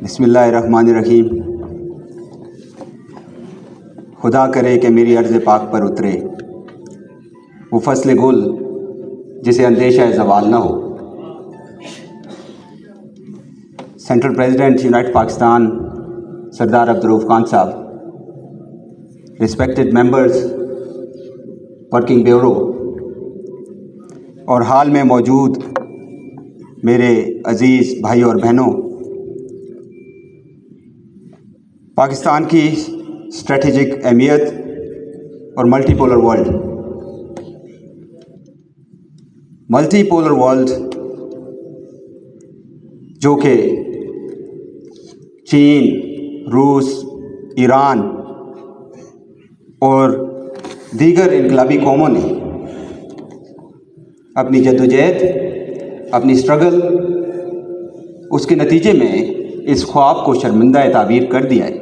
बिस्मिल्लाहिर्रहमानिर्रहीम। खुदा करे कि मेरी अर्ज़ पाक पर उतरे वो फसल गुल जिसे अंदेशा ज़वाल ना हो। सेंट्रल प्रेसिडेंट यूनाइटेड पाकिस्तान सरदार अब्दुल रऊफ़ खान साहब, रिस्पेक्टेड मेंबर्स वर्किंग ब्यूरो और हाल में मौजूद मेरे अज़ीज़ भाई और बहनों, पाकिस्तान की स्ट्रेटेजिक अहमियत और मल्टीपोलर वर्ल्ड जो कि चीन, रूस, ईरान और दीगर इनकलाबी कौमों ने अपनी जद्दोजहद, अपनी स्ट्रगल, उसके नतीजे में इस ख्वाब को शर्मिंदा ताबीर कर दिया है।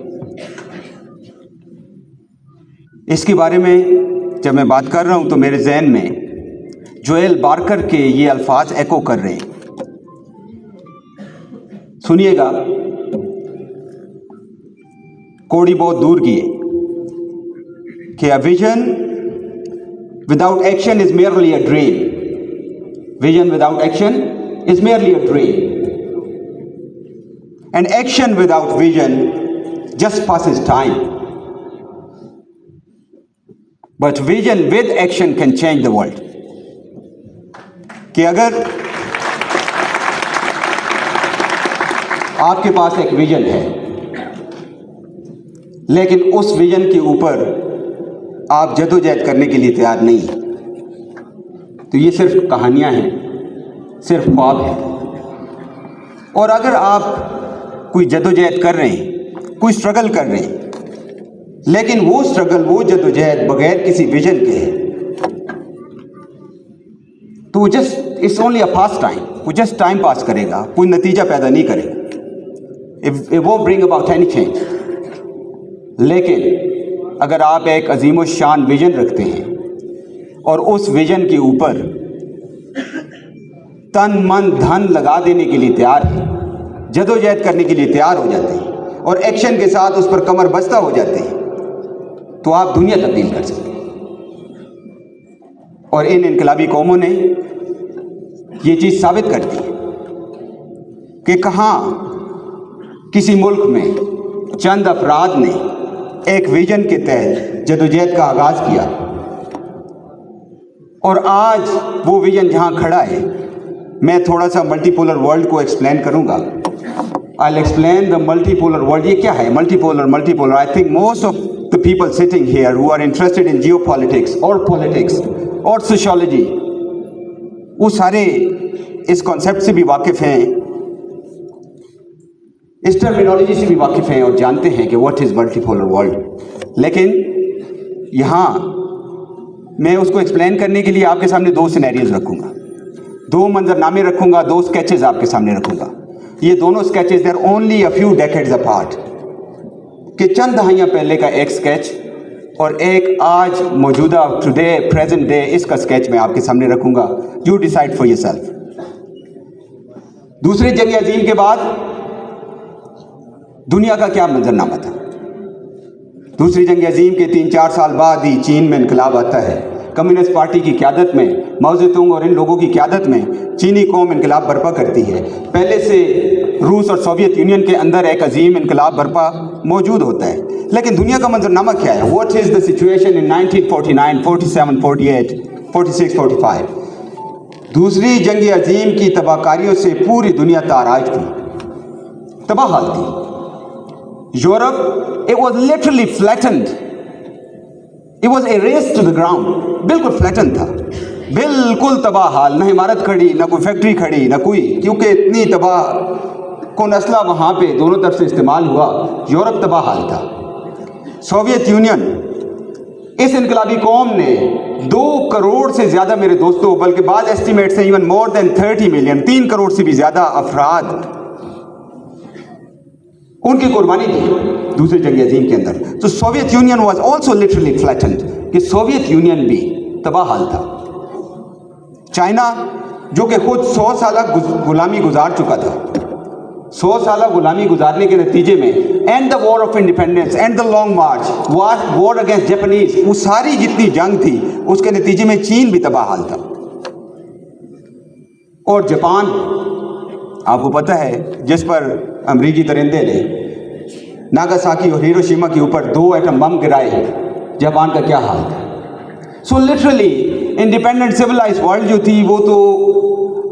इसके बारे में जब मैं बात कर रहा हूँ तो मेरे जहन में जोएल बार्कर के ये अल्फाज एको कर रहे हैं। सुनिएगा, कोड़ी बहुत दूर की है कि a vision without action is merely a dream. Vision without action is merely a dream and action without vision just passes time. But vision with action can change the world. कि अगर आपके पास एक विजन है लेकिन उस vision के ऊपर आप जद्दोजहद करने के लिए तैयार नहीं, तो ये सिर्फ कहानियां हैं, सिर्फ ख्वाब है। और अगर आप कोई जद्दोजहद कर रहे हैं, कोई स्ट्रगल कर रहे हैं, लेकिन वो स्ट्रगल, वो जद्दोजहद बगैर किसी विजन के है, तो वो just it's only a pass time, वो जस्ट टाइम पास करेगा, कोई नतीजा पैदा नहीं करेगा। It won't bring about any change. लेकिन अगर आप एक अजीम शान विजन रखते हैं और उस विजन के ऊपर तन मन धन लगा देने के लिए तैयार हैं, जद्दोजहद करने के लिए तैयार हो जाते हैं और एक्शन के साथ उस पर कमर बस्ता हो जाते हैं, तो आप दुनिया तब्दील कर सकते हैं। और इन इनकलाबी कौमों ने ये चीज़ साबित कर दी कि कहाँ किसी मुल्क में चंद अफराद ने एक विजन के तहत जद्दोजहद का आगाज़ किया और आज वो विजन जहाँ खड़ा है। मैं थोड़ा सा मल्टीपोलर वर्ल्ड को एक्सप्लेन करूँगा। I'll explain the multipolar world. ये क्या है multipolar? I think most of the people sitting here who are interested in geopolitics or politics or sociology, वो सारे इस कॉन्सेप्ट से भी वाकिफ़ हैं, इस टर्मिनोलॉजी से भी वाकिफ़ हैं और जानते हैं कि व्हाट इज़ मल्टीपोलर वर्ल्ड। लेकिन यहाँ मैं उसको एक्सप्लेन करने के लिए आपके सामने दो सिनेरियोज रखूँगा, दो मंजरनामे रखूँगा, दो स्केचेस आपके सामने रखूँगा। ये दोनों sketches there only a few decades apart, कि चंद दहाइयाँ पहले का एक स्केच और एक आज मौजूदा टुडे प्रेजेंट डे इसका स्केच मैं आपके सामने रखूँगा। You decide for yourself. दूसरी जंग अजीम के बाद दुनिया का क्या मंजरनामा था? दूसरी जंग अजीम के 3-4 साल बाद ही चीन में इनकलाब आता है। कम्युनिस्ट पार्टी की क़यादत में, माओ ज़ेतुंग और इन लोगों की क़यादत में चीनी कौम इनकलाब बर्पा करती है। पहले से रूस और सोवियत यूनियन के अंदर एक अजीम इनकलाब बर्पा मौजूद होता है, लेकिन दुनिया का मंजरनामा क्या है? What is the situation in 1949, 47, 48, 46, 45? दूसरी जंग अजीम की तबाहकारियों से पूरी दुनिया ताराज थी, तबाह हाल थी। Europe, it was literally flattened, it was erased to the ground. बिल्कुल फ्लैटन था, बिल्कुल तबाह हाल, ना इमारत खड़ी, ना कोई फैक्ट्री खड़ी, ना कोई, क्योंकि इतनी तबाह कौन असला वहाँ पे दोनों तरफ से इस्तेमाल हुआ। यूरोप तबाह हाल था। सोवियत यूनियन, इस इनकलाबी कौम ने 2 करोड़ से ज़्यादा, मेरे दोस्तों, बल्कि बाद एस्टिमेट से even more than 30 million, 3 crore से भी ज़्यादा अफराद उनकी कुर्बानी दी दूसरी जंग अजीम के अंदर। तो Soviet union was also literally flattened, कि सोवियत यूनियन भी तबाह हाल था। चाइना जो कि खुद 100 साल गुलामी गुजार चुका था, 100 साल गुलामी गुजारने के नतीजे में, and the war of independence and the long March, war against Japanese, वो सारी जितनी जंग थी उसके नतीजे में चीन भी तबाह हाल था। और जापान, आपको पता है, जिस पर अमरीकी दरिंदे ने नागासाकी और हिरोशिमा के ऊपर 2 एटम बम गिराए, जापान का क्या हाल था। So literally independent civilize world जो थी वो तो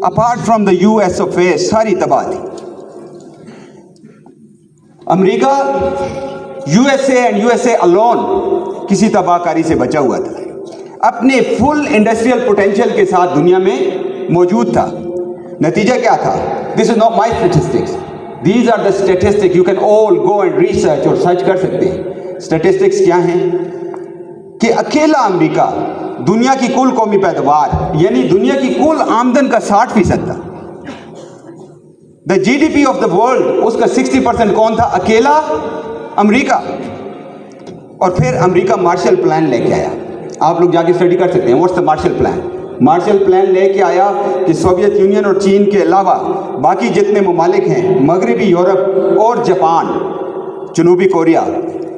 apart from the US of A सारी तबाह थी। America, USA and USA alone किसी तबाहकारी से बचा हुआ था, अपने फुल इंडस्ट्रियल पोटेंशियल के साथ दुनिया में मौजूद था। नतीजा क्या था? This is not my statistics, these are the statistics, you can all go and research और सर्च कर सकते हैं। स्टैटिस्टिक्स क्या हैं कि अकेला अमेरिका दुनिया की कुल कौमी पैदावार यानी दुनिया की कुल आमदन का 60% था। The GDP of the world, उसका 60% कौन था? अकेला अमेरिका। और फिर अमेरिका मार्शल प्लान लेके आया, आप लोग जाके स्टडी कर सकते हैं। What's the Marshall plan? Marshall plan लेके आया कि सोवियत यूनियन और चीन के अलावा बाकी जितने ममालिक हैं, मगरबी यूरोप और जापान, जनूबी कोरिया,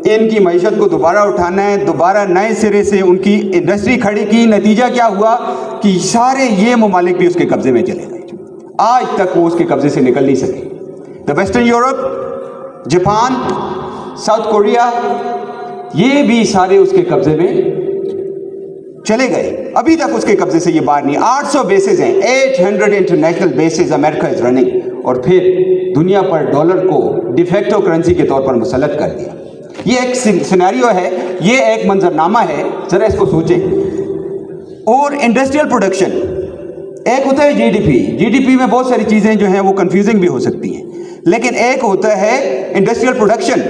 इनकी मईशत को दोबारा उठाना है, दोबारा नए सिरे से उनकी इंडस्ट्री खड़ी की। नतीजा क्या हुआ कि सारे ये ममालिक भी उसके कब्जे में चले गए। आज तक वो उसके कब्जे से निकल नहीं सके। The western Europe, Japan, south Korea, ये भी सारे उसके कब्जे में चले गए। अभी तक उसके कब्जे से ये बाहर नहीं। 800 बेसेस हैं, 800 international bases America is running. और फिर दुनिया पर डॉलर को डिफेक्टो करेंसी के तौर पर मुसल्लत कर दिया। ये एक सिनेरियो है, ये एक मंजरनामा है, जरा इसको सोचें। और इंडस्ट्रियल प्रोडक्शन, एक होता है जीडीपी। जीडीपी में बहुत सारी चीज़ें जो हैं वो कंफ्यूजिंग भी हो सकती हैं, लेकिन एक होता है इंडस्ट्रियल प्रोडक्शन।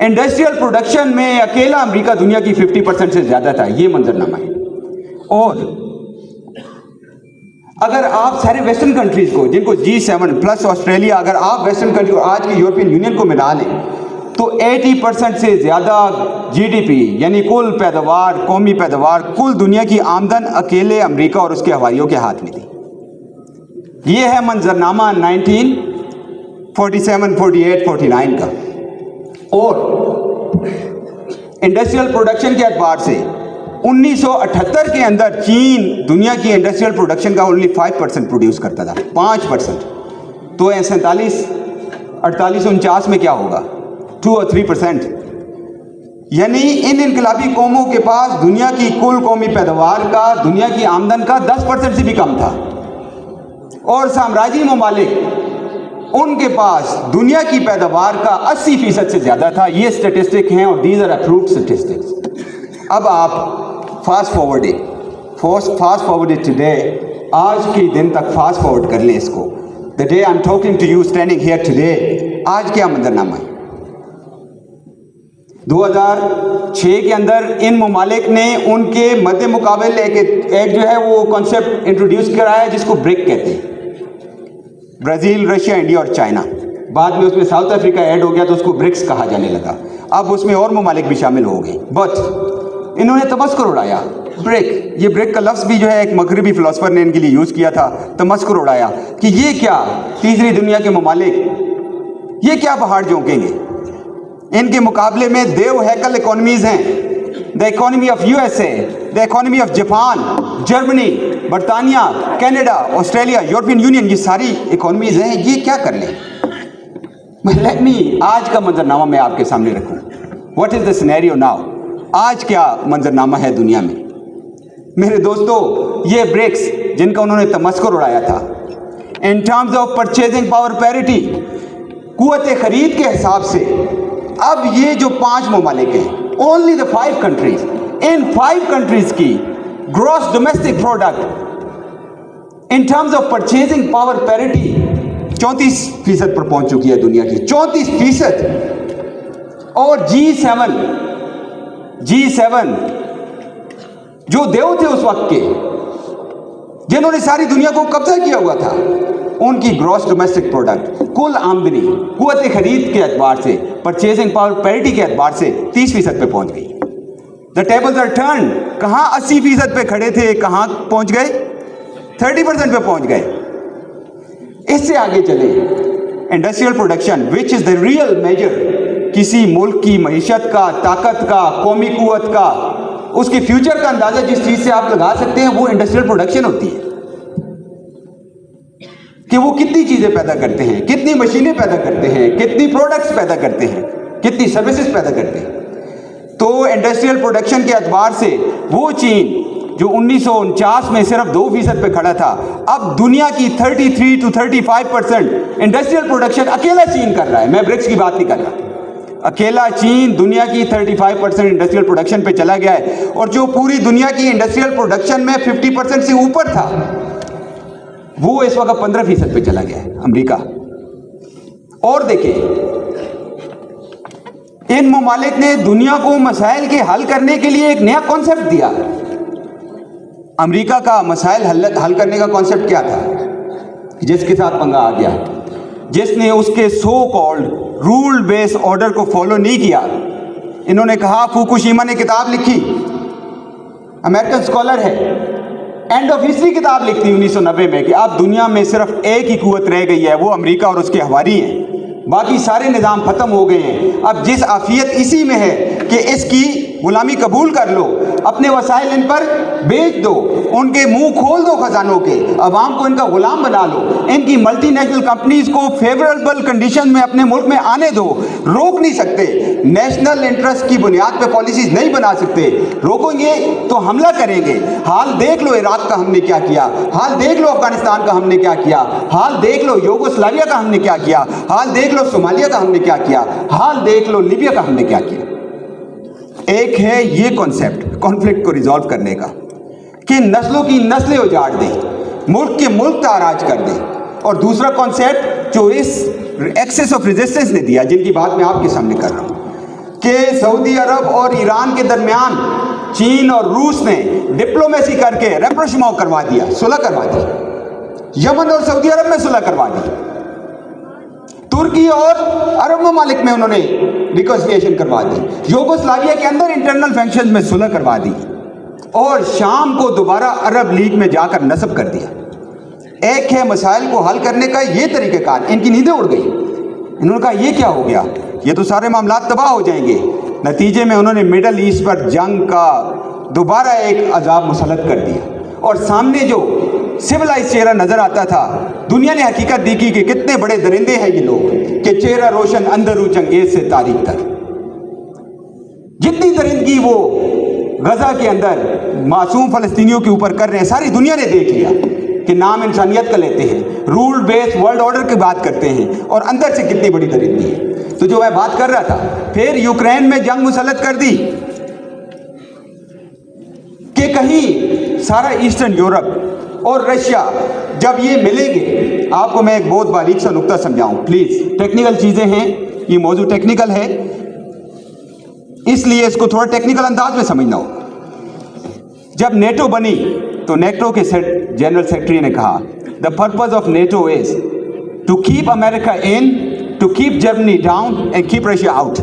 इंडस्ट्रियल प्रोडक्शन में अकेला अमेरिका दुनिया की 50% से ज़्यादा था। ये मंजरनामा है। और अगर आप सारे वेस्टर्न कंट्रीज़ को, जिनको G7 प्लस ऑस्ट्रेलिया, अगर आप वेस्टर्न कंट्री और आज के यूरोपियन यूनियन को मिला लें तो 80% से ज़्यादा जीडीपी यानी कुल पैदावार, कौमी पैदावार, कुल दुनिया की आमदन अकेले अमेरिका और उसके हवारियों के हाथ में थी। ये है मंजरनामा 1947, 48, 49 का। और इंडस्ट्रियल प्रोडक्शन के एतबार से 1978 के अंदर चीन दुनिया की इंडस्ट्रियल प्रोडक्शन का ओनली 5% प्रोड्यूस करता था, 5%। तो 47, 48, 49 में क्या होगा? 2 और 3%। यानी इन इनकलाबी कौमों के पास दुनिया की कुल कौमी पैदावार का, दुनिया की आमदन का 10% से भी कम था। और साम्राज्यी ममालिक, उनके पास दुनिया की पैदावार का 80% से ज़्यादा था। ये स्टेटिस्टिक हैं और दीज आर अप्रूव्ड स्टेटिस्टिक्स। अब आप फास्ट फॉरवर्ड टुडे, आज के दिन तक फास्ट फॉरवर्ड कर लें इसको। The day I am talking to you, standing here today, आज क्या मंजरनामा है? 2006 के अंदर इन ममालिक ने उनके मध्य मुकाबले एक जो है वो कॉन्सेप्ट इंट्रोड्यूस कराया जिसको ब्रिक कहते हैं। ब्राज़ील, रशिया, इंडिया और चाइना। बाद में उसमें साउथ अफ्रीका ऐड हो गया तो उसको ब्रिक्स कहा जाने लगा। अब उसमें और ममालिक भी शामिल हो गए। बट इन्होंने तमस्कुर उड़ाया, ब्रिक, ये ब्रिक का लफ्ज़ भी जो है एक मगरबी फिलोसफर ने इनके लिए यूज़ किया था। तमस्कुर उड़ाया कि ये क्या तीसरी दुनिया के ममालिक, ये क्या पहाड़ झोंकेंगे, इनके मुकाबले में देव हैकल इकोनॉमीज़ हैं। The economy of USA, the economy of Japan, Germany, बरतानिया, कनाडा, ऑस्ट्रेलिया, यूरोपियन यूनियन, ये सारी इकोनॉमीज़ हैं। ये क्या कर लें? लेट मी आज का मंजरनामा मैं आपके सामने रखूं। What is the scenario now? आज क्या मंजरनामा है दुनिया में? मेरे दोस्तों, ये ब्रिक्स जिनका उन्होंने तमस्कुर उड़ाया था, in terms of purchasing power parity, कुव्वत खरीद के हिसाब से, अब ये जो 5 ममालिक हैं, only the 5 countries, in 5 countries की gross domestic product in terms of purchasing power parity 34% पर पहुंच चुकी है दुनिया की, 34%। और G7 जो देव थे उस वक्त के, जिन्होंने सारी दुनिया को कब्जा किया हुआ था, उनकी ग्रॉस डोमेस्टिक प्रोडक्ट, कुल आमदनी, कुव्वत खरीद के एतबार से, परचेजिंग पावर पैरिटी के एतबार से 30% पे पहुंच गई। The tables are turn. कहाँ 80% पे खड़े थे, कहाँ पहुंच गए? 30% पे पहुंच गए। इससे आगे चले industrial production which is the real major किसी मुल्क की मईशत का, ताकत का, कौमी कुव्वत का, उसके फ्यूचर का अंदाज़ा जिस चीज़ से आप लगा सकते हैं वो इंडस्ट्रियल प्रोडक्शन होती है कि वो कितनी चीज़ें पैदा करते हैं, कितनी मशीनें पैदा करते हैं, कितनी प्रोडक्ट्स पैदा करते हैं, कितनी सर्विसेज पैदा करते हैं। तो इंडस्ट्रियल प्रोडक्शन के एतबार से वो चीन जो 1949 में सिर्फ 2% पे खड़ा था, अब दुनिया की 33 to 35% इंडस्ट्रियल प्रोडक्शन अकेला चीन कर रहा है। मैं ब्रिक्स की बात नहीं कर रहा, अकेला चीन दुनिया की 35% इंडस्ट्रियल प्रोडक्शन पे चला गया है। और जो पूरी दुनिया की इंडस्ट्रियल प्रोडक्शन में 50% से ऊपर था, वो इस वक्त 15% पे चला गया है, अमेरिका। और देखिए, इन ममालिक ने दुनिया को मसाइल के हल करने के लिए एक नया कॉन्सेप्ट दिया। अमेरिका का मसाइल हल करने का कॉन्सेप्ट क्या था? जिसके साथ पंगा आ गया, जिसने उसके so called rule based order को फॉलो नहीं किया। इन्होंने कहा, फुकुशिमा ने किताब लिखी, अमेरिकन स्कॉलर है, एंड ऑफ हिस्ट्री किताब लिखती 1990 में कि अब दुनिया में सिर्फ एक ही कुव्वत रह गई है, वो अमेरिका और उसके हवारी हैं, बाकी सारे निज़ाम ख़त्म हो गए हैं। अब जिस आफियत इसी में है कि इसकी गुलामी कबूल कर लो, अपने वसाइल इन पर बेच दो, उनके मुंह खोल दो खजानों के, अवाम को इनका गुलाम बना लो, इनकी मल्टी नेशनल कंपनीज को फेवरेबल कंडीशन में अपने मुल्क में आने दो। रोक नहीं सकते, नेशनल इंटरेस्ट की बुनियाद पे पॉलिसीज नहीं बना सकते, रोकोगे तो हमला करेंगे। हाल देख लो इराक का हमने क्या किया, हाल देख लो अफगानिस्तान का हमने क्या किया, हाल देख लो यूगोस्लाविया का हमने क्या किया, हाल देख लो सोमालिया का हमने क्या किया, हाल देख लो लीबिया का हमने क्या किया। एक है ये कॉन्सेप्ट कॉन्फ्लिक्ट को रिजॉल्व करने का कि नस्लों की नस्लें उजाड़ दें, मुल्क के मुल्क ताराज कर दें। और दूसरा कॉन्सेप्ट जो इस एक्सेस ऑफ रेजिस्टेंस ने दिया, जिनकी बात मैं आपके सामने कर रहा हूं, कि सऊदी अरब और ईरान के दरमियान चीन और रूस ने डिप्लोमेसी करके रेप्रोशमो करवा दिया, सुलह करवा दी। यमन और सऊदी अरब में सुलह करवा दी, तुर्की और अरब ममालिक में उन्होंने रिकॉन्सिलिएशन करवा दी, यूगोस्लाविया के अंदर इंटरनल फंक्शन में सुलह करवा दी, और शाम को दोबारा अरब लीग में जाकर नस्ब कर दिया। एक है मसाइल को हल करने का ये तरीक़ाकार, इनकी नींदें उड़ गई। इन्होंने कहा ये क्या हो गया, ये तो सारे मामला तबाह हो जाएंगे। नतीजे में उन्होंने मिडल ईस्ट पर जंग का दोबारा एक अजाब मुसल्लत कर दिया, और सामने जो सिविलाइज चेहरा नजर आता था, दुनिया ने हकीकत देखी कि कितने बड़े दरिंदे हैं ये लोग, कि चेहरा रोशन अंदरू चंगेज से तारीख तक। जितनी दरिंदगी वो गजा के अंदर मासूम फलस्तीनियों के ऊपर कर रहे हैं, सारी दुनिया ने देख लिया कि नाम इंसानियत का लेते हैं, रूल बेस्ड वर्ल्ड ऑर्डर की बात करते हैं, और अंदर से कितनी बड़ी दरिंदगी है। तो जो मैं बात कर रहा था, फिर यूक्रेन में जंग मुसल्लत कर दी कि कहीं सारा ईस्टर्न यूरोप और रशिया जब ये मिलेंगे, आपको मैं एक बहुत बारीक सा नुक्ता समझाऊं प्लीज, टेक्निकल चीजें हैं, ये मौजू टेक्निकल है, इसलिए इसको थोड़ा टेक्निकल अंदाज में समझना हो। जब नेटो बनी तो नेटो के जनरल सेक्रेटरी ने कहा, the purpose of NATO is to keep America in, to keep Germany down and keep Russia out.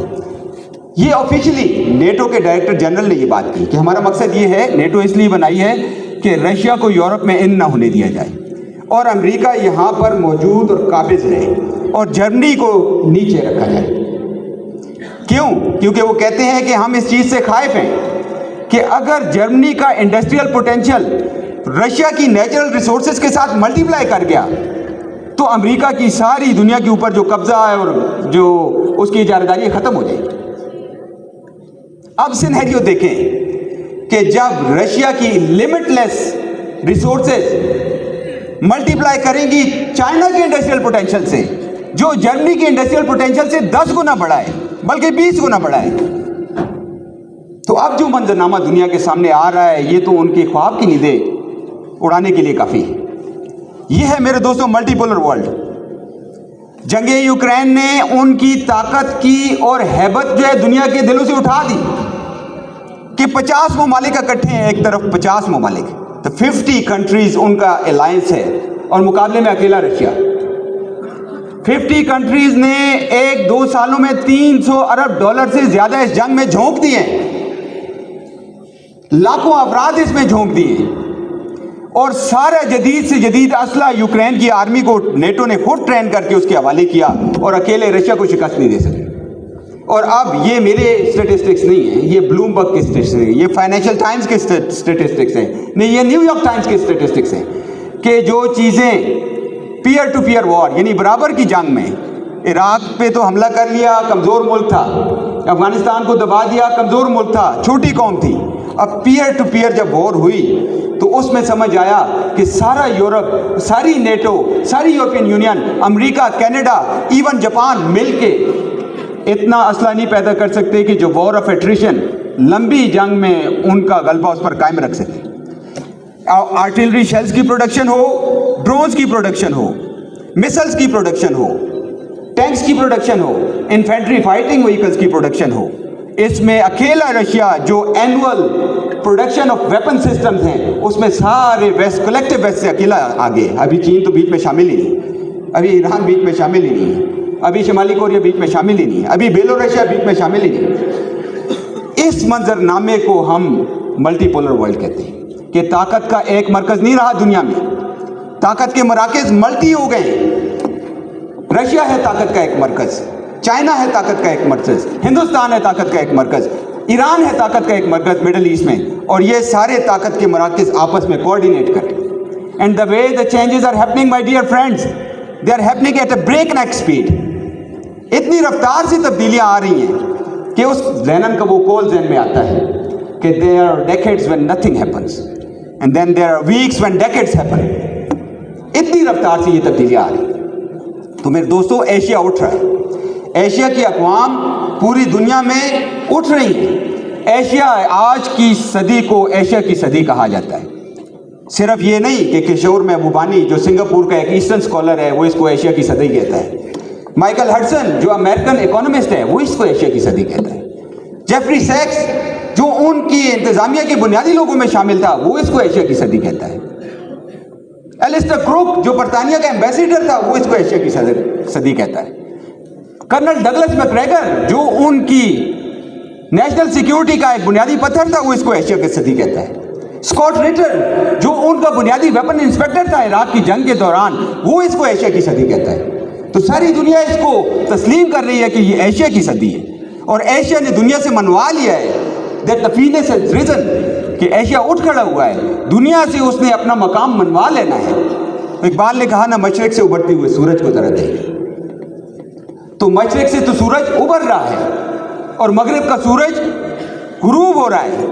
ये ऑफिशियली नेटो के डायरेक्टर जनरल ने ये बात की कि हमारा मकसद ये है, नेटो इसलिए बनाई है कि रशिया को यूरोप में इन ना होने दिया जाए, और अमेरिका यहाँ पर मौजूद और काबिज रहे, और जर्मनी को नीचे रखा जाए। क्यों? क्योंकि वो कहते हैं कि हम इस चीज़ से खाइफ हैं कि अगर जर्मनी का इंडस्ट्रियल पोटेंशियल रशिया की नेचुरल रिसोर्सेज के साथ मल्टीप्लाई कर गया, तो अमेरिका की सारी दुनिया के ऊपर जो कब्जा है और जो उसकी इजारादारी ख़त्म हो जाएगी। अब सिनेरियो देखें कि जब रशिया की लिमिटलेस रिसोर्सेज मल्टीप्लाई करेंगी चाइना के इंडस्ट्रियल पोटेंशियल से, जो जर्मनी के इंडस्ट्रियल पोटेंशियल से 10 गुना बड़ा है, बल्कि 20 गुना बड़ा है, तो अब जो मंजरनामा दुनिया के सामने आ रहा है, ये तो उनके ख्वाब की नींदें उड़ाने के लिए काफ़ी है। ये है मेरे दोस्तों मल्टीपोलर वर्ल्ड। जंगे यूक्रेन ने उनकी ताकत की और हैबत जो है दुनिया के दिलों से उठा दी कि 50 ममालिक इकट्ठे हैं, एक तरफ 50 ममालिक, तो 50 कंट्रीज उनका अलायंस है, और मुकाबले में अकेला रशिया। 50 कंट्रीज ने 1-2 सालों में $300 अरब से ज्यादा इस जंग में झोंक दिए, लाखों अफराद इसमें झोंक दिए, اور سارا جدید سے جدید اسلحہ یوکرین کی آرمی کو نیٹو نے خود ٹرین کر کے اس کے حوالے کیا اور اکیلے رشیا کو شکست نہیں دے سکے. اور اب یہ میرے اسٹیٹسٹکس نہیں ہیں, یہ بلومبرگ کے اسٹیٹسٹکس ہیں, یہ فائنینشیل ٹائمز کے اسٹیٹسٹکس ہیں, نہیں یہ نیو یارک ٹائمز کے اسٹیٹسٹکس ہیں کہ جو چیزیں پیئر ٹو پیئر وار یعنی برابر کی جنگ میں عراق پہ تو حملہ کر لیا, کمزور ملک تھا, افغانستان کو دبا دیا, کمزور ملک تھا, چھوٹی قوم تھی. اب پیئر ٹو پیئر جب وار ہوئی تو اس میں سمجھ آیا کہ سارا یورپ, ساری نیٹو, ساری یورپین یونین, امریکہ, کینیڈا, ایون جاپان مل کے اتنا اسلحہ نہیں پیدا کر سکتے کہ جو وار آف ایٹریشن لمبی جنگ میں ان کا غلبہ اس پر قائم رکھ سکے. آرٹلری شیلز کی پروڈکشن ہو, ڈرونز کی پروڈکشن ہو, میسلز کی پروڈکشن ہو, ٹینکس کی پروڈکشن ہو, انفینٹری فائٹنگ وہیکلز کی پروڈکشن ہو, اس میں اکیلا رشیا جو annual production of weapon systems ہیں اس میں سارے ویسٹ کلیکٹیو ویسٹ سے اکیلا آگے. ابھی چین تو بیچ میں شامل ہی نہیں, ابھی ایران بیچ میں شامل ہی نہیں, ابھی شمالی کوریا بیچ میں شامل ہی نہیں, ابھی بیلورشیا بیچ میں شامل ہی نہیں. اس منظر نامے کو ہم ملٹی پولر ورلڈ کہتے ہیں کہ طاقت کا ایک مرکز نہیں رہا دنیا میں, طاقت کے مراکز ملٹی ہو گئے. رشیا ہے طاقت کا ایک مرکز, چائنا ہے طاقت کا ایک مرکز, ہندوستان ہے طاقت کا ایک مرکز, ایران ہے طاقت کا ایک مرکز مڈل ایسٹ میں, اور یہ سارے طاقت کے مراکز آپس میں کوآرڈینیٹ کریں. And the way the changes are happening my dear friends, they are happening at a breakneck speed. اتنی رفتار سے تبدیلیاں آ رہی ہیں کہ اس لینن کا وہ کول ذہن میں آتا ہے کہ there are decades when nothing happens and then there are weeks when decades happen. اتنی رفتار سے یہ تبدیلیاں آ رہی ہیں. تو میرے دوستو, ایشیا اٹھ رہا ہے, ایشیا کی اقوام پوری دنیا میں اٹھ رہی ہیں. ایشیا آج کی صدی کو ایشیا کی صدی کہا جاتا ہے. صرف یہ نہیں کہ کشور محبوبانی جو سنگاپور کا ایک ایسٹرن اسکالر ہے وہ اس کو ایشیا کی صدی کہتا ہے, مائیکل ہڈسن جو امریکن اکانومسٹ ہے وہ اس کو ایشیا کی صدی کہتا ہے, جیفری سیکس جو ان کی انتظامیہ کے بنیادی لوگوں میں شامل تھا وہ اس کو ایشیا کی صدی کہتا ہے, ایلسٹر کروک جو برطانیہ کا ایمبیسیڈر تھا وہ اس کو ایشیا کی صدی کہتا ہے, کرنل ڈگلس میکگریگر جو ان کی نیشنل سیکیورٹی کا ایک بنیادی پتھر تھا وہ اس کو ایشیا کی صدی کہتا ہے, اسکاٹ ریٹر جو ان کا بنیادی ویپن انسپیکٹر تھا عراق کی جنگ کے دوران وہ اس کو ایشیا کی صدی کہتا ہے. تو ساری دنیا اس کو تسلیم کر رہی ہے کہ یہ ایشیا کی صدی ہے, اور ایشیا نے دنیا سے منوا لیا ہے that the phoenix has risen, کہ ایشیا اٹھ کھڑا ہوا ہے, دنیا سے اس نے اپنا مقام منوا لینا ہے. اقبال نے کہا نا, مشرق سے ابھرتے ہوئے سورج کو ذرا دیکھ. تو مشرق سے تو سورج ابھر رہا ہے اور مغرب کا سورج غروب ہو رہا ہے.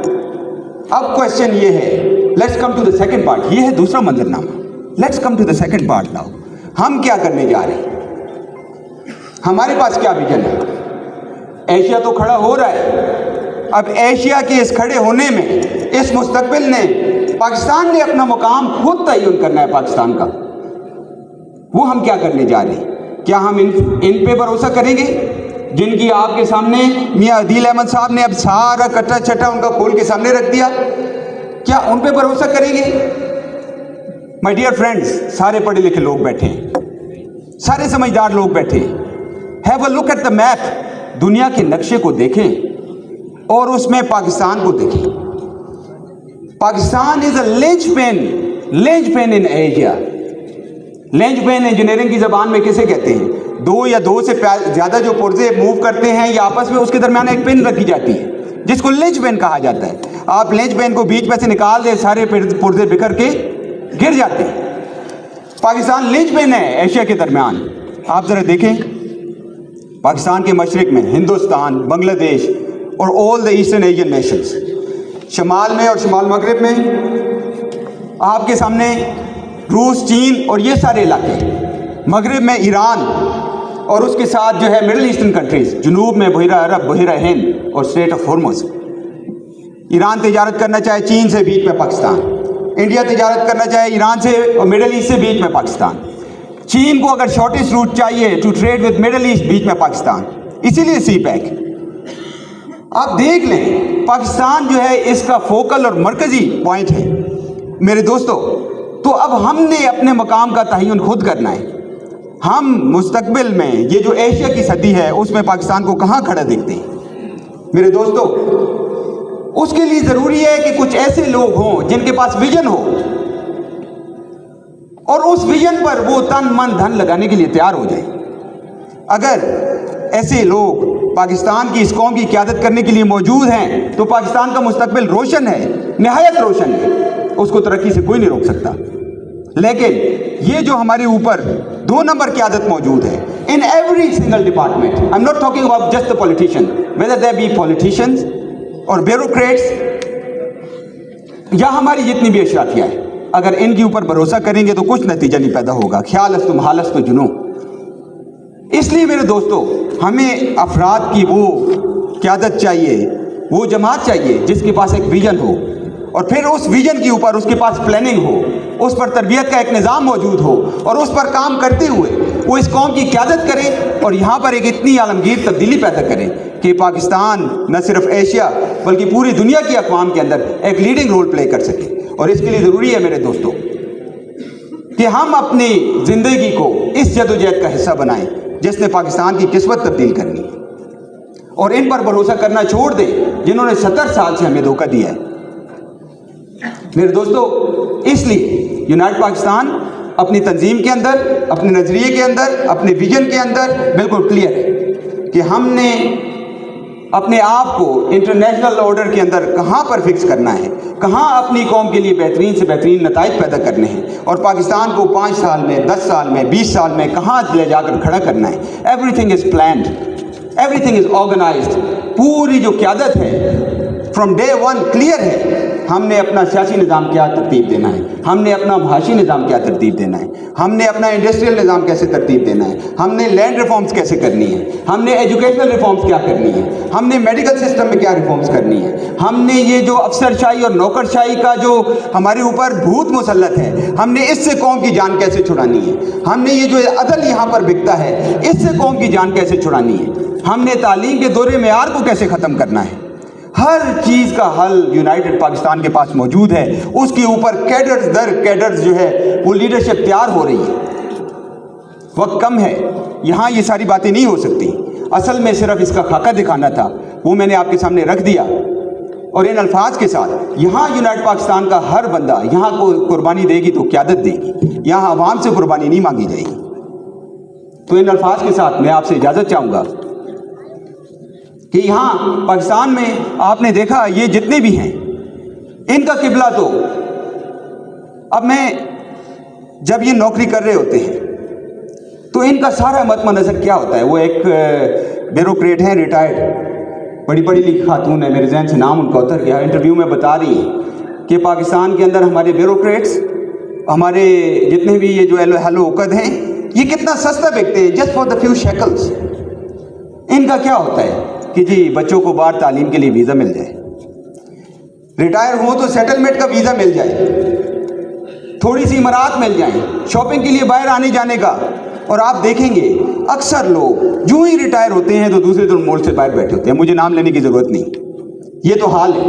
اب کوشچن یہ ہے, let's come to the second part, یہ ہے دوسرا منظرنامہ. Let's come to the second part now. ہم کیا کرنے جا رہے ہیں, ہمارے پاس کیا ویژن ہے؟ ایشیا تو کھڑا ہو رہا ہے, اب ایشیا کے اس کھڑے ہونے میں اس مستقبل نے پاکستان نے اپنا مقام خود تعین کرنا ہے پاکستان کا. وہ ہم کیا کرنے جا رہے ہیں؟ کیا ہم ان پہ بھروسہ کریں گے جن کی آپ کے سامنے میاں عدیل احمد صاحب نے اب سارا کٹا چھٹا ان کا کھول کے سامنے رکھ دیا؟ کیا ان پہ بھروسہ کریں گے؟ مائی ڈیئر فرینڈز, سارے پڑھے لکھے لوگ بیٹھے ہیں, سارے سمجھدار لوگ بیٹھے ہیں. Have a look at the map, دنیا کے نقشے کو دیکھیں اور اس میں پاکستان کو دیکھیں. Pakistan is a linchpin in Asia. Linchpin engineering کی زبان میں کسے کہتے ہیں؟ دو یا دو سے زیادہ جو پرزے موو کرتے ہیں یا آپس میں اس کے درمیان ایک پین رکھی جاتی ہے جس کو لینچ پین کہا جاتا ہے. آپ لینچ پین کو بیچ میں سے نکال دیں, سارے پرزے بکھر کے گر جاتے ہیں. پاکستان لینچ پین ہے ایشیا کے درمیان. آپ ذرا دیکھیں, پاکستان کے مشرق میں ہندوستان, بنگلہ دیش اور آل دا ایسٹرن ایشین نیشنز, شمال میں اور شمال مغرب میں آپ کے سامنے روس, چین اور یہ سارے علاقے, مغرب میں ایران اور اس کے ساتھ جو ہے مڈل ایسٹرن کنٹریز, جنوب میں بحیرہ عرب, بحیرہ ہند اور اسٹریٹ آف ہارمز. ایران تجارت کرنا چاہے چین سے, بیچ میں پاکستان. انڈیا تجارت کرنا چاہے ایران سے اور مڈل ایسٹ سے, بیچ میں پاکستان. چین کو اگر شارٹیسٹ روٹ چاہیے to trade with Middle East, بیچ میں پاکستان. اسی لیے سی پیک. آپ دیکھ لیں پاکستان جو ہے اس کا فوکل اور مرکزی پوائنٹ ہے. میرے دوستو, تو اب ہم نے اپنے مقام کا تعین خود کرنا ہے. ہم مستقبل میں یہ جو ایشیا کی صدی ہے اس میں پاکستان کو کہاں کھڑا دیکھتے ہیں؟ میرے دوستو, اس کے لیے ضروری ہے کہ کچھ ایسے لوگ ہوں جن کے پاس ویژن ہو. اور اس ویژن پر وہ تن من دھن لگانے کے لیے تیار ہو جائے. اگر ایسے لوگ پاکستان کی اس قوم کی قیادت کرنے کے لیے موجود ہیں تو پاکستان کا مستقبل روشن ہے, نہایت روشن ہے, اس کو ترقی سے کوئی نہیں روک سکتا. لیکن یہ جو ہمارے اوپر 2 نمبر قیادت موجود ہے in every single department, I'm not talking about just the politician, whether they be politicians or bureaucrats یا ہماری جتنی بھی اشرافیہ ہے, اگر ان کے اوپر بھروسہ کریں گے تو کچھ نتیجہ نہیں پیدا ہوگا. خیال است محال است جنوں. اس لیے میرے دوستو, ہمیں افراد کی وہ قیادت چاہیے, وہ جماعت چاہیے جس کے پاس ایک ویژن ہو, اور پھر اس ویژن کے اوپر اس کے پاس پلاننگ ہو, اس پر تربیت کا ایک نظام موجود ہو, اور اس پر کام کرتے ہوئے وہ اس قوم کی قیادت کرے اور یہاں پر ایک اتنی عالمگیر تبدیلی پیدا کرے کہ پاکستان نہ صرف ایشیا بلکہ پوری دنیا کی اقوام کے اندر ایک لیڈنگ رول پلے کر سکے. اور اس کے لیے ضروری ہے میرے دوستو کہ ہم اپنی زندگی کو اس جدوجہد کا حصہ بنائیں جس نے پاکستان کی قسمت تبدیل کرنی ہے, اور ان پر بھروسہ کرنا چھوڑ دیں جنہوں نے 70 سال سے ہمیں دھوکہ دیا ہے. میرے دوستو, اس لیے یونائٹ پاکستان اپنی تنظیم کے اندر, اپنے نظریے کے اندر, اپنے ویژن کے اندر بالکل کلیئر ہے کہ ہم نے اپنے آپ کو انٹرنیشنل آرڈر کے اندر کہاں پر فکس کرنا ہے, کہاں اپنی قوم کے لیے بہترین سے بہترین نتائج پیدا کرنے ہیں, اور پاکستان کو 5 سال میں, 10 سال میں, 20 سال میں کہاں لے جا کر کھڑا کرنا ہے. Everything is planned, everything is organised. پوری جو قیادت ہے فرام ڈے 1 کلیئر ہے. ہم نے اپنا سیاسی نظام کیا ترتیب دینا ہے, ہم نے اپنا معاشی نظام کیا ترتیب دینا ہے, ہم نے اپنا انڈسٹریل نظام کیسے ترتیب دینا ہے, ہم نے لینڈ ریفارمز کیسے کرنی ہے, ہم نے ایجوکیشنل ریفارمز کیا کرنی ہے, ہم نے میڈیکل سسٹم میں کیا ریفارمز کرنی ہے, ہم نے یہ جو افسر شاہی اور نوکر شاہی کا جو ہمارے اوپر بھوت مسلط ہے, ہم نے اس سے قوم کی جان کیسے چھڑانی ہے, ہم نے یہ جو عدل یہاں پر بکتا ہے اس سے قوم کی جان کیسے چھڑانی ہے, ہم نے تعلیم کے دور معیار کو کیسے ختم کرنا ہے. ہر چیز کا حل یونائٹڈ پاکستان کے پاس موجود ہے. اس کے اوپر کیڈرز در کیڈرز جو ہے وہ لیڈرشپ تیار ہو رہی ہے. وقت کم ہے, یہاں یہ ساری باتیں نہیں ہو سکتی. اصل میں صرف اس کا خاکہ دکھانا تھا, وہ میں نے آپ کے سامنے رکھ دیا, اور ان الفاظ کے ساتھ یہاں یونائٹڈ پاکستان کا ہر بندہ یہاں کو قربانی دے گی تو قیادت دے گی, یہاں عوام سے قربانی نہیں مانگی جائے گی. تو ان الفاظ کے ساتھ میں آپ سے اجازت چاہوں گا کہ یہاں پاکستان میں آپ نے دیکھا یہ جتنے بھی ہیں ان کا قبلہ, تو اب میں جب یہ نوکری کر رہے ہوتے ہیں تو ان کا سارا مطمع نظر کیا ہوتا ہے. وہ ایک بیوروکریٹ ہیں, ریٹائرڈ, بڑی پڑھی لکھی خاتون ہے, میرے ذہن سے نام ان کا اتر گیا, انٹرویو میں بتا رہی ہیں کہ پاکستان کے اندر ہمارے بیوروکریٹس, ہمارے جتنے بھی یہ جو ہلو عقد ہیں, یہ کتنا سستا بکتے ہیں just for the few shekels. ان کا کیا ہوتا ہے کہ جی بچوں کو باہر تعلیم کے لیے ویزا مل جائے, ریٹائر ہو تو سیٹلمنٹ کا ویزا مل جائے, تھوڑی سی امارات مل جائیں شاپنگ کے لیے باہر آنے جانے کا. اور آپ دیکھیں گے اکثر لوگ جو ہی ریٹائر ہوتے ہیں تو دوسرے ملک سے باہر بیٹھے ہوتے ہیں. مجھے نام لینے کی ضرورت نہیں, یہ تو حال ہے.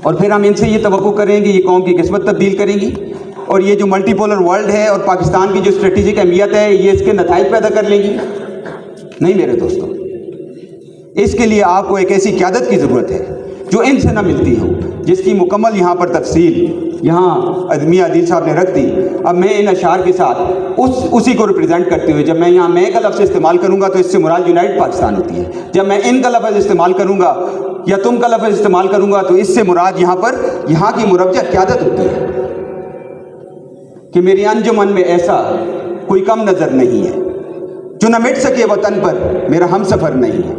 اور پھر ہم ان سے یہ توقع کریں گے یہ قوم کی قسمت تبدیل کریں گی, اور یہ جو ملٹی پولر ورلڈ ہے اور پاکستان کی جو اسٹریٹجک اہمیت ہے یہ اس کے نتائج پیدا کر لیں گی. نہیں میرے دوستوں, اس کے لیے آپ کو ایک ایسی قیادت کی ضرورت ہے جو ان سے نہ ملتی ہو, جس کی مکمل یہاں پر تفصیل یہاں ادمیہ عادل صاحب نے رکھ دی. اب میں ان اشعار کے ساتھ اسی کو ریپرزینٹ کرتے ہوئے, جب میں یہاں میں کا لفظ استعمال کروں گا تو اس سے مراد یونائٹڈ پاکستان ہوتی ہے, جب میں ان کا لفظ استعمال کروں گا یا تم کا لفظ استعمال کروں گا تو اس سے مراد یہاں پر یہاں کی مربجہ قیادت ہوتی ہے کہ میری انجمن میں ایسا کوئی کم نظر نہیں ہے جو نہ مٹ سکے وطن پر میرا ہم سفر نہیں ہے.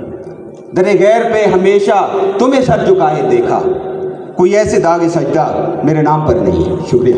درے غیر پہ ہمیشہ تمہیں سر جھکائے دیکھا, کوئی ایسے داغ سجدہ میرے نام پر نہیں ہے. شکریہ.